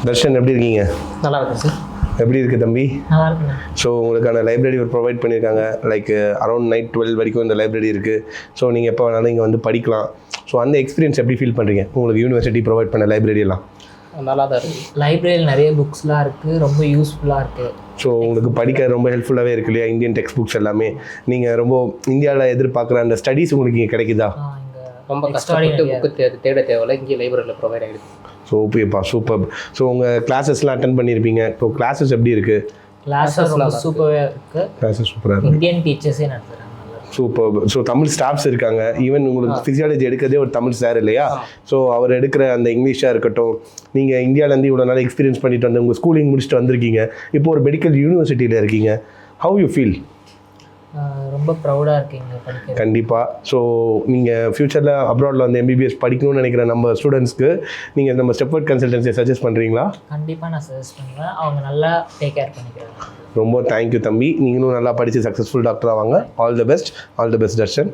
தர்ஷன் எப்படி இருக்கீங்க? நல்லா இருக்கு சார். எப்படி இருக்குது தம்பி? நல்லா இருக்குண்ணா. ஸோ உங்களுக்கான லைப்ரரி ஒரு ப்ரொவைட் பண்ணியிருக்காங்க. லைக் அரௌண்ட் நைட் 12 வரைக்கும் இந்த லைப்ரரி இருக்குது. ஸோ நீங்கள் எப்போ வேணாலும் இங்கே வந்து படிக்கலாம். ஸோ அந்த எக்ஸ்பீரியன்ஸ் எப்படி ஃபீல் பண்ணுறீங்க உங்களுக்கு யூனிவர்சிட்டி ப்ரொவைட் பண்ண லைப்ரரியெல்லாம்? நல்லா தான் இருக்குது. லைப்ரரியில் நிறைய புக்ஸ்லாம் இருக்குது, ரொம்ப யூஸ்ஃபுல்லாக இருக்குது. ஸோ உங்களுக்கு படிக்க ரொம்ப ஹெல்ப்ஃபுல்லாகவே இருக்கு இல்லையா? இந்தியன் டெக்ஸ்ட் புக்ஸ் எல்லாமே நீங்கள் ரொம்ப இந்தியாவில் எதிர்பார்க்குற அந்த ஸ்டடீஸ் உங்களுக்கு இங்கே கிடைக்குதா? இங்கே ரொம்ப கஷ்டப்பட்டு புக்கு தேட தேவையில்ல, இங்கே லைப்ரரியில் ப்ரொவைட் ஆகிடுது. ஸோ ஓகேப்பா, சூப்பர். ஸோ உங்கள் கிளாஸஸ்லாம் அட்டன் பண்ணியிருப்பீங்க. ஸோ கிளாஸஸ் எப்படி இருக்குது? கிளாஸஸ் ரொம்ப சூப்பராக இருக்குது. கிளாஸஸ் சூப்பராக இருக்குது. இந்தியன் டீச்சர்ஸே நடத்துகிறாங்க. சூப்பர். ஸோ தமிழ் ஸ்டாஃப்ஸ் இருக்காங்க. ஈவன் உங்களுக்கு ஃபிசியாலஜி எடுக்கிறதே ஒரு தமிழ் சார் இல்லையா? ஸோ அவர் எடுக்கிற அந்த இங்கிலீஷாக இருக்கட்டும், நீங்கள் இந்தியாவிலேருந்து இவ்வளோ நாள் எக்ஸ்பீரியன்ஸ் பண்ணிட்டு வந்து உங்கள் ஸ்கூலிங் முடிச்சுட்டு வந்திருக்கீங்க, இப்போ ஒரு மெடிக்கல் யூனிவர்சிட்டியில் இருக்கீங்க. How you feel? ரொம்ப ப்ரௌடாக இருக்கீங்க படிக்க. கண்டிப்பாக. ஸோ நீங்கள் ஃப்யூச்சரில் அப்ராடில் வந்து எம்பிபிஎஸ் படிக்கணும்னு நினைக்கிற நம்ம ஸ்டூடெண்ட்ஸ்க்கு நீங்கள் நம்ம ஸ்டெப்வர்ட் கன்சல்டன்சியை சஜஸ்ட் பண்ணுறீங்களா? கண்டிப்பாக நான் சஜஸ்ட் பண்ணுவேன். அவங்க நல்லா டேக் கேர் பண்ணிக்கிறாங்க. ரொம்ப தேங்க்யூ தம்பி. நீங்களும் நல்லா படித்து சக்ஸஸ்ஃபுல் டாக்டராக வாங்க. All the best. All the best Darshan.